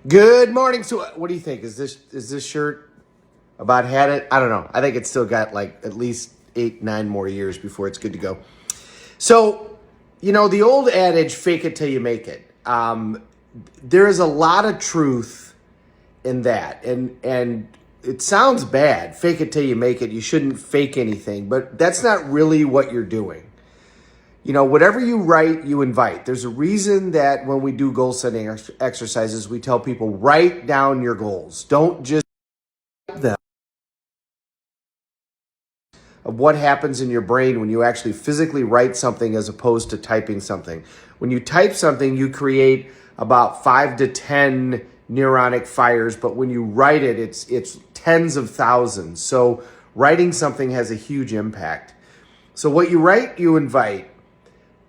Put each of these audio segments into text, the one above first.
Good morning. So, what do you think? Is this shirt about had it? I don't know. I think it's still got like at least 8, 9 more years before it's good to go. So, the old adage, "Fake it till you make it." There is a lot of truth in that, and it sounds bad. Fake it till you make it. You shouldn't fake anything, but that's not really what you're doing. Whatever you write, you invite. There's a reason that when we do goal setting exercises, we tell people write down your goals. Don't just type them. Of what happens in your brain when you actually physically write something as opposed to typing something. When you type something, you create about 5 to 10 neuronic fires, but when you write it, it's tens of thousands. So writing something has a huge impact. So what you write, you invite.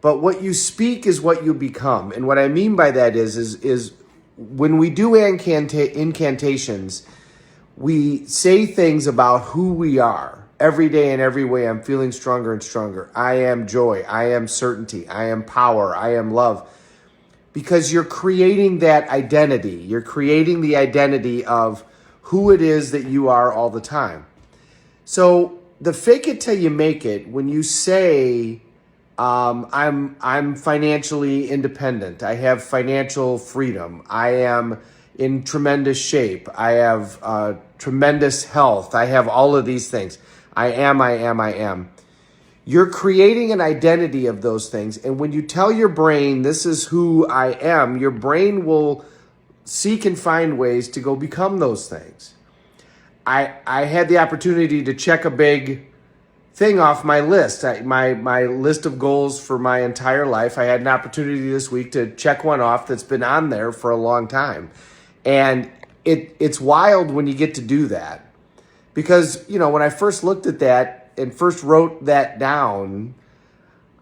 But what you speak is what you become. And what I mean by that is when we do incantations, we say things about who we are. Every day in every way, I'm feeling stronger and stronger. I am joy. I am certainty. I am power. I am love. Because you're creating that identity. You're creating the identity of who it is that you are all the time. So the fake it till you make it, when you say, I'm financially independent. I have financial freedom. I am in tremendous shape. I have tremendous health. I have all of these things. I am. You're creating an identity of those things. And when you tell your brain, this is who I am, your brain will seek and find ways to go become those things. I had the opportunity to check a big thing off my list. My list of goals for my entire life. I had an opportunity this week to check one off that's been on there for a long time. And it's wild when you get to do that. Because, when I first looked at that and first wrote that down,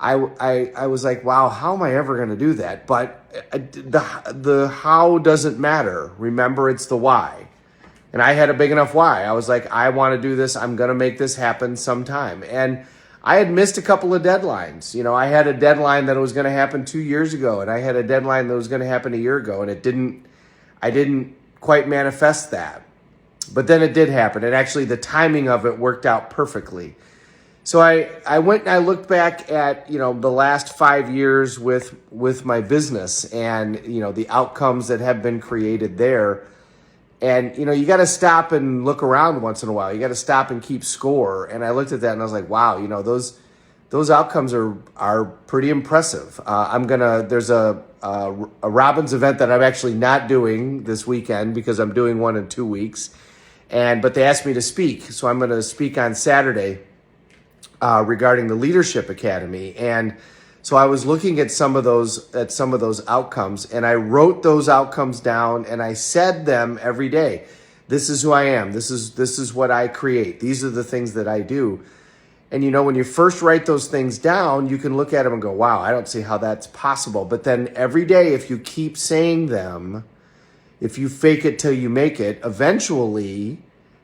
I was like, wow, how am I ever going to do that? But the how doesn't matter. Remember, it's the why. And I had a big enough why. I was like, I want to do this. I'm going to make this happen sometime. And I had missed a couple of deadlines. I had a deadline that was going to happen 2 years ago, and I had a deadline that was going to happen a year ago, and I didn't quite manifest that. But then it did happen. And actually the timing of it worked out perfectly. So I went and I looked back at, the last 5 years with my business and, the outcomes that have been created there. And, you got to stop and look around once in a while. You got to stop and keep score. And I looked at that and I was like, wow, those outcomes are pretty impressive. There's a Robbins event that I'm actually not doing this weekend because I'm doing one in 2 weeks. But they asked me to speak. So I'm going to speak on Saturday regarding the Leadership Academy. And so I was looking at some of those outcomes, and I wrote those outcomes down and I said them every day. This is who I am. This is what I create. These are the things that I do. And when you first write those things down, you can look at them and go, wow, I don't see how that's possible. But then every day, if you keep saying them, if you fake it till you make it, eventually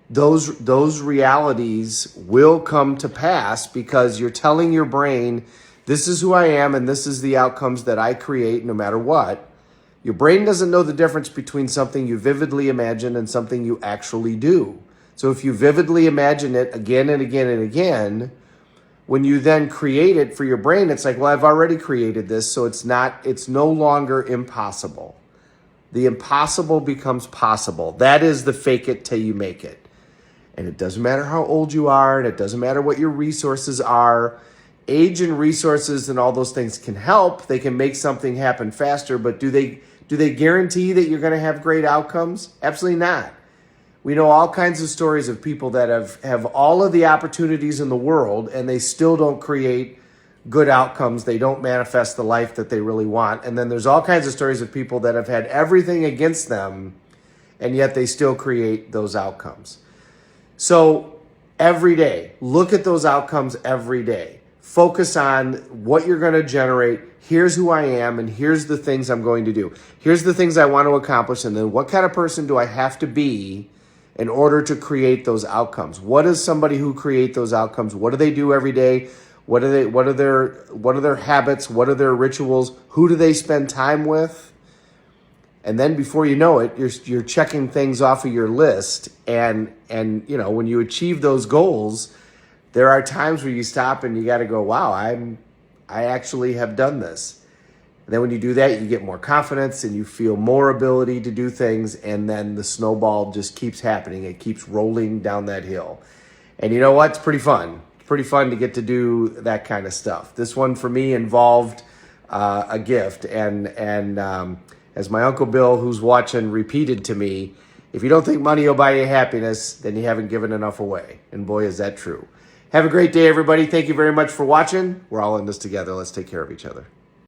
those realities will come to pass because you're telling your brain, this is who I am and this is the outcomes that I create no matter what. Your brain doesn't know the difference between something you vividly imagine and something you actually do. So if you vividly imagine it again and again and again, when you then create it for your brain, it's like, well, I've already created this, so it's no longer impossible. The impossible becomes possible. That is the fake it till you make it. And it doesn't matter how old you are, and it doesn't matter what your resources are. Age and resources and all those things can help. They can make something happen faster, but do they guarantee that you're going to have great outcomes? Absolutely not. We know all kinds of stories of people that have all of the opportunities in the world, and they still don't create good outcomes. They don't manifest the life that they really want. And then there's all kinds of stories of people that have had everything against them, and yet they still create those outcomes. So every day, look at those outcomes every day. Focus on what you're going to generate. Here's who I am, and here's the things I'm going to do. Here's the things I want to accomplish, and then what kind of person do I have to be in order to create those outcomes? What is somebody who create those outcomes? What do they do every day? What are their habits? What are their rituals? Who do they spend time with? And then before you know it, you're checking things off of your list. And you know, when you achieve those goals, there are times where you stop and you got to go, wow, I actually have done this. And then when you do that, you get more confidence and you feel more ability to do things. And then the snowball just keeps happening. It keeps rolling down that hill. And you know what? It's pretty fun. It's pretty fun to get to do that kind of stuff. This one for me involved a gift. And as my Uncle Bill, who's watching, repeated to me, if you don't think money will buy you happiness, then you haven't given enough away. And boy, is that true. Have a great day, everybody. Thank you very much for watching. We're all in this together. Let's take care of each other.